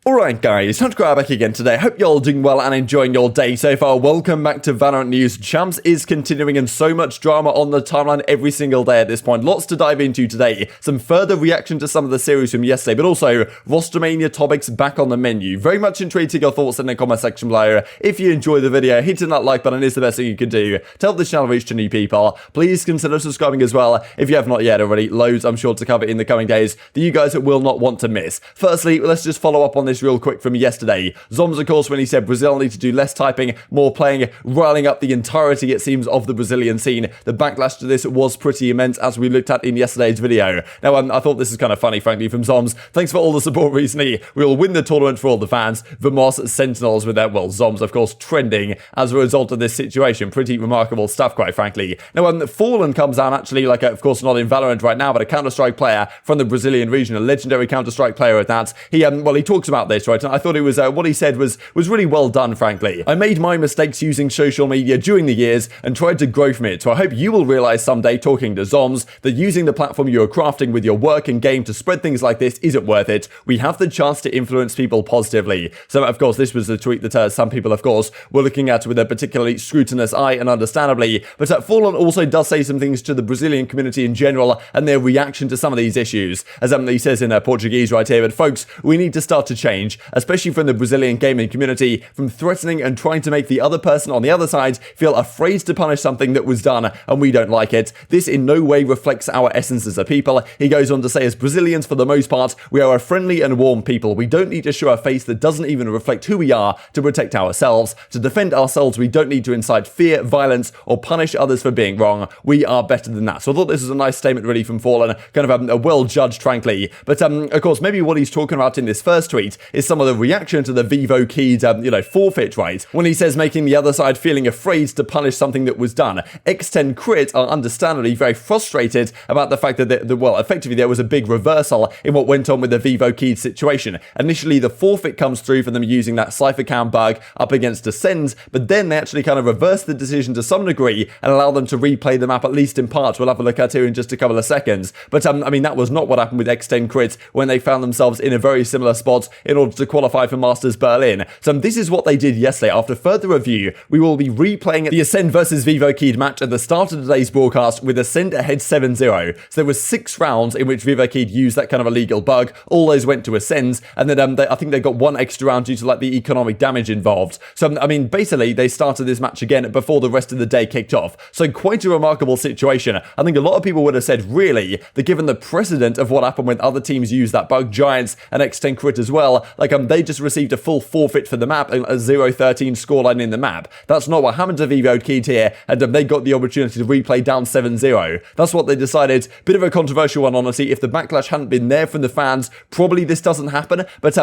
Alright guys, TacticalRab back again today. Hope you're all doing well and enjoying your day so far. Welcome back to Valorant News. Champs is continuing and so much drama on the timeline every single day at this point. Lots to dive into today. Some further reaction to some of the series from yesterday, but also Rostermania topics back on the menu. Very much intrigued to your thoughts in the comment section below. If you enjoy the video, hitting that like button is the best thing you can do to help this channel reach to new people. Please consider subscribing as well if you have not yet already. Loads I'm sure to cover in the coming days that you guys will not want to miss. Firstly, let's just follow up on this real quick from yesterday. Zombs, of course, when he said Brazil need to do less typing, more playing, riling up the entirety, it seems, of the Brazilian scene. The backlash to this was pretty immense, as we looked at in yesterday's video. Now, I thought this is kind of funny, frankly, from Zombs. Thanks for all the support recently. We will win the tournament for all the fans. Vamos Sentinels with their, well, Zombs, of course, trending as a result of this situation. Pretty remarkable stuff, quite frankly. Now, Fallen comes out, actually, like, of course, not in Valorant right now, but a Counter-Strike player from the Brazilian region, a legendary Counter-Strike player at that. He talks about this, right? I thought it was what he said was really well done, frankly. I made my mistakes using social media during the years and tried to grow from it. So I hope you will realize someday, talking to Zombs, that using the platform you are crafting with your work and game to spread things like this isn't worth it. We have the chance to influence people positively. So, of course, this was a tweet that some people, of course, were looking at with a particularly scrutinous eye, and understandably. But Fallen also does say some things to the Brazilian community in general and their reaction to some of these issues. As he says in Portuguese right here, but folks, we need to start to change, especially from the Brazilian gaming community, from threatening and trying to make the other person on the other side feel afraid to punish something that was done and we don't like it. This in no way reflects our essence as a people. He goes on to say, as Brazilians, for the most part, we are a friendly and warm people. We don't need to show a face that doesn't even reflect who we are to protect ourselves. To defend ourselves, we don't need to incite fear, violence, or punish others for being wrong. We are better than that. So I thought this was a nice statement really from Fallen, kind of a well judged, frankly. But of course, maybe what he's talking about in this first tweet is some of the reaction to the Vivo Keyed, forfeit, right? When he says making the other side feeling afraid to punish something that was done. X10 Crit are understandably very frustrated about the fact that, effectively there was a big reversal in what went on with the Vivo Keyed situation. Initially, the forfeit comes through for them using that Cypher Cam bug up against a TenZ, but then they actually kind of reversed the decision to some degree and allow them to replay the map, at least in part. We'll have a look at here in just a couple of seconds. But, that was not what happened with X10 Crit when they found themselves in a very similar spot in order to qualify for Masters Berlin. So this is what they did yesterday. After further review, we will be replaying the Ascend versus Vivo Keyed match at the start of today's broadcast with Ascend ahead 7-0. So there were 6 rounds in which Vivo Keyed used that kind of illegal bug. All those went to Ascend, and then I think they got 1 extra round due to like the economic damage involved. So basically they started this match again before the rest of the day kicked off. So quite a remarkable situation. I think a lot of people would have said, really, that given the precedent of what happened when other teams used that bug, Giants and X10 Crit as well, they just received a full forfeit for the map, a 0-13 scoreline in the map. That's not what happened to Vivo Keyed here, and they got the opportunity to replay down 7-0. That's what they decided. Bit of a controversial one, honestly. If the backlash hadn't been there from the fans, probably this doesn't happen, but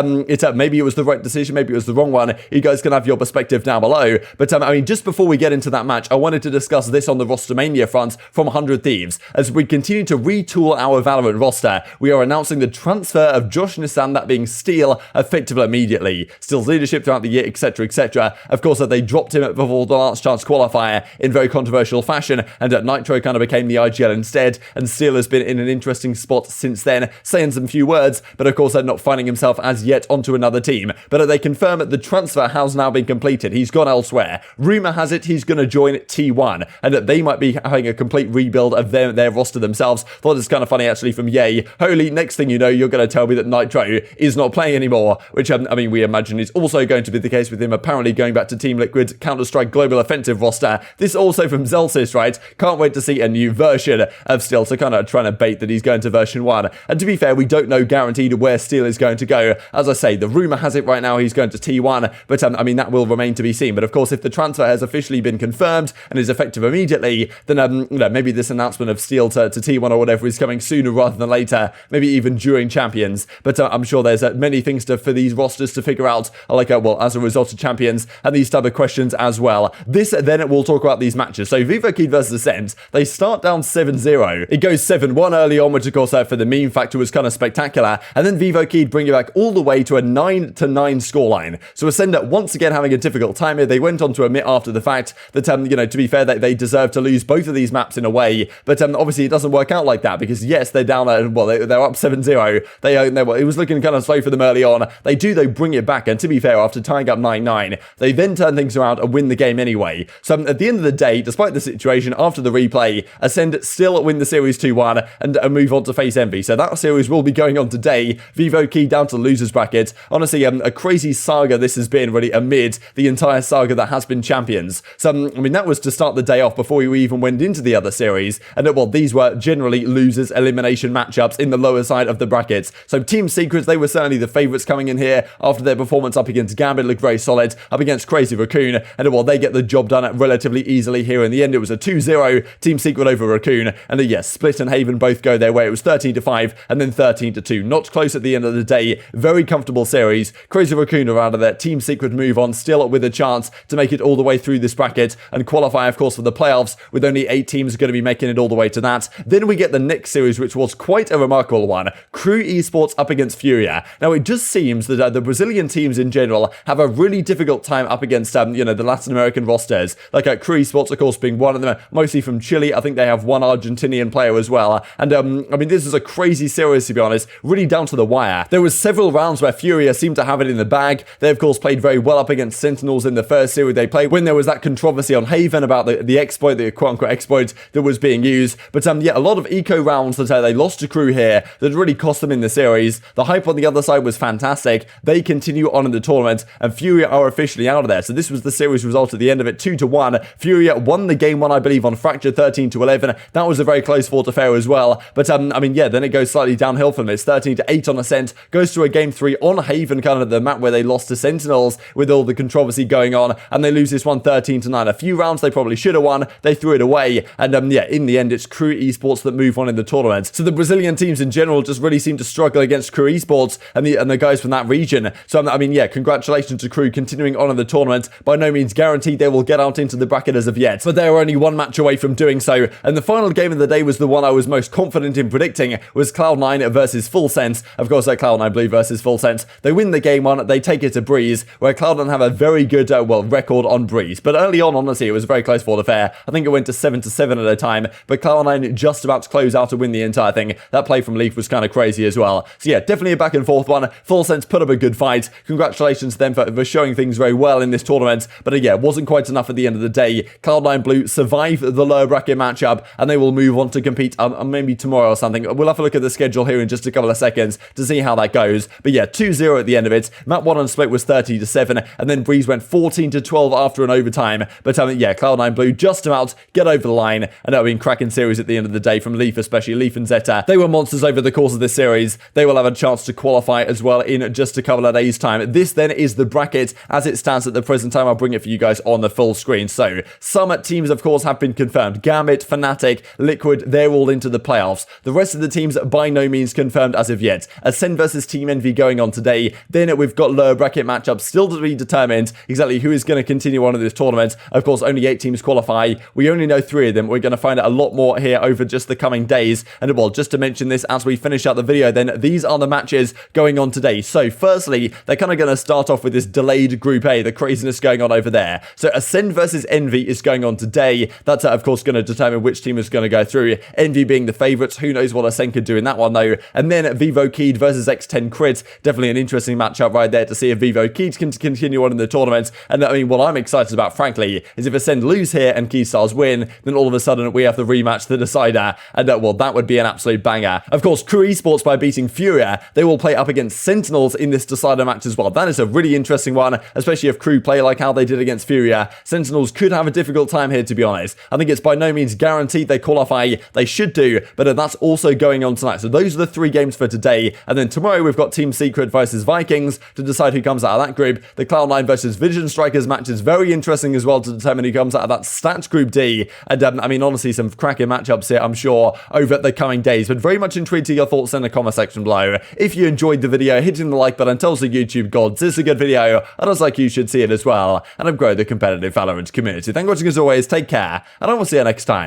maybe it was the right decision, maybe it was the wrong one. You guys can have your perspective down below. But just before we get into that match, I wanted to discuss this on the Rostermania front from 100 Thieves. As we continue to retool our Valorant roster, we are announcing the transfer of Josh Nissan, that being Steel, effective immediately. Steel's leadership throughout the year, etc., etc. Of course, they dropped him before the Last Chance qualifier in very controversial fashion, and Nitro kind of became the IGL instead, and Steel has been in an interesting spot since then, saying some few words, but of course they're not finding himself as yet onto another team. But they confirm that the transfer has now been completed. He's gone elsewhere. Rumor has it he's going to join T1, and that they might be having a complete rebuild of their roster themselves. Thought it's kind of funny actually from Yay. Holy, next thing you know, you're going to tell me that Nitro is not playing anymore, which we imagine is also going to be the case with him apparently going back to Team Liquid's Counter-Strike Global Offensive roster. This also from Zelsis, right? Can't wait to see a new version of Steel, so kind of trying to bait that he's going to version 1. And to be fair, we don't know guaranteed where Steel is going to go. As I say, the rumor has it right now he's going to T1, but that will remain to be seen. But of course, if the transfer has officially been confirmed and is effective immediately, then maybe this announcement of Steel to T1 or whatever is coming sooner rather than later, maybe even during Champions. But I'm sure there's many things for these rosters to figure out, as a result of Champions and these type of questions as well. Then we'll talk about these matches. So Vivo Keyed versus Ascend, they start down 7-0. It goes 7-1 early on, which of course for the meme factor was kind of spectacular. And then Vivo Keyed bring it back all the way to a 9-9 scoreline. So Ascend once again having a difficult time here. They went on to admit after the fact that, to be fair, they deserve to lose both of these maps in a way. But obviously it doesn't work out like that because yes, they're down, they're up 7-0. It was looking kind of slow for them early on. on. They do, though, bring it back, and to be fair, after tying up 9-9, they then turn things around and win the game anyway. So at the end of the day, despite the situation, after the replay, Ascend still win the series 2-1 and move on to face Envy. So that series will be going on today. Vivo key down to losers bracket. Honestly, a crazy saga this has been really amid the entire saga that has been Champions. So, I mean, that was to start the day off before we even went into the other series. And well, these were generally losers elimination matchups in the lower side of the brackets. So Team Secrets, they were certainly the favourites coming in here after their performance up against Gambit looked very solid, up against Crazy Raccoon. And well, they get the job done relatively easily here. In the end, it was a 2-0 Team Secret over Raccoon. And yes, Split and Haven both go their way. It was 13-5 and then 13-2. Not close at the end of the day. Very comfortable series. Crazy Raccoon are out of there. Team Secret move on, still with a chance to make it all the way through this bracket and qualify, of course, for the playoffs, with only 8 teams going to be making it all the way to that. Then we get the next series, which was quite a remarkable one. Crew Esports up against Furia. Now, it just seems that the Brazilian teams in general have a really difficult time up against, the Latin American rosters. Like Crew Esports, of course, being one of them, mostly from Chile. I think they have one Argentinian player as well. And, I mean, this is a crazy series, to be honest, really down to the wire. There was several rounds where Furia seemed to have it in the bag. They, of course, played very well up against Sentinels in the first series they played, when there was that controversy on Haven about the exploit, the quote-unquote exploit that was being used. But, yeah, a lot of eco rounds that they lost to Crew here that really cost them in the series. The hype on the other side was fantastic. They continue on in the tournament, and Furia are officially out of there. So this was the series result at the end of it, 2-1. Furia won the game one, I believe, on Fracture 13-11. That was a very close fought affair as well. But, I mean, yeah, then it goes slightly downhill from this. 13-8 on Ascent, goes to a game 3 on Haven, kind of the map where they lost to Sentinels with all the controversy going on, and they lose this one 13-9. A few rounds they probably should have won. They threw it away, and yeah, in the end, it's Crew Esports that move on in the tournament. So the Brazilian teams in general just really seem to struggle against Crew Esports and the guys from that region. So, I mean, yeah, congratulations to Crew continuing on in the tournament. By no means guaranteed they will get out into the bracket as of yet, but they are only one match away from doing so. And the final game of the day was the one I was most confident in predicting, was Cloud9 versus Full Sense. Of course, Cloud9 Blue versus Full Sense. They win the game one, they take it to Breeze, where Cloud9 have a very good, record on Breeze. But early on, honestly, it was a very close fought affair. I think it went to 7-7 at a time, but Cloud9 just about to close out to win the entire thing. That play from Leaf was kind of crazy as well. So yeah, definitely a back and forth one. Full Sense put up a good fight. Congratulations to them for showing things very well in this tournament. But yeah, it wasn't quite enough at the end of the day. Cloud9 Blue survive the lower bracket matchup, and they will move on to compete maybe tomorrow or something. We'll have a look at the schedule here in just a couple of seconds to see how that goes. But yeah, 2-0 at the end of it. Map 1 on Split was 30-7, and then Breeze went 14-12 after an overtime. But yeah, Cloud9 Blue just about get over the line, and that'll be a cracking series at the end of the day from Leaf, especially Leaf and Zeta. They were monsters over the course of this series. They will have a chance to qualify as well in just a couple of days' time. This then is the bracket as it stands at the present time. I'll bring it for you guys on the full screen. So some teams, of course, have been confirmed. Gambit, Fnatic, Liquid, they're all into the playoffs. The rest of the teams by no means confirmed as of yet. Ascend versus Team Envy going on today. Then we've got lower bracket matchups still to be determined exactly who is going to continue on in this tournament. Of course, only 8 teams qualify. We only know 3 of them. We're going to find out a lot more here over just the coming days. And well, just to mention this as we finish out the video, then these are the matches going on today. So firstly, they're kind of going to start off with this delayed Group A, the craziness going on over there. So Ascend versus Envy is going on today. That's of course going to determine which team is going to go through. Envy being the favourites. Who knows what Ascend could do in that one though. And then Vivo Keyed versus X10 Crit. Definitely an interesting matchup right there to see if Vivo Keyed can continue on in the tournament. And I mean, what I'm excited about, frankly, is if Ascend lose here and Keystars win, then all of a sudden we have the rematch, the decider. And well, that would be an absolute banger. Of course, Crew Esports, by beating Furia, they will play up against Sentinels in this decider match as well. That is a really interesting one, especially if Crew play like how they did against Furia. Sentinels could have a difficult time here, to be honest. I think it's by no means guaranteed they qualify. They should do, but that's also going on tonight. So those are the 3 games for today. And then tomorrow we've got Team Secret versus Vikings to decide who comes out of that group. The Cloud9 versus Vision Strikers match is very interesting as well to determine who comes out of that Stats Group D. And I mean, honestly, some cracking matchups here, I'm sure, over the coming days. But very much intrigued to your thoughts in the comment section below. If you enjoyed the video, hitting the like button tells the YouTube gods this is a good video, and as like you should see it as well, and I've grown the competitive Valorant community. Thank you for watching as always, take care, and I will see you next time.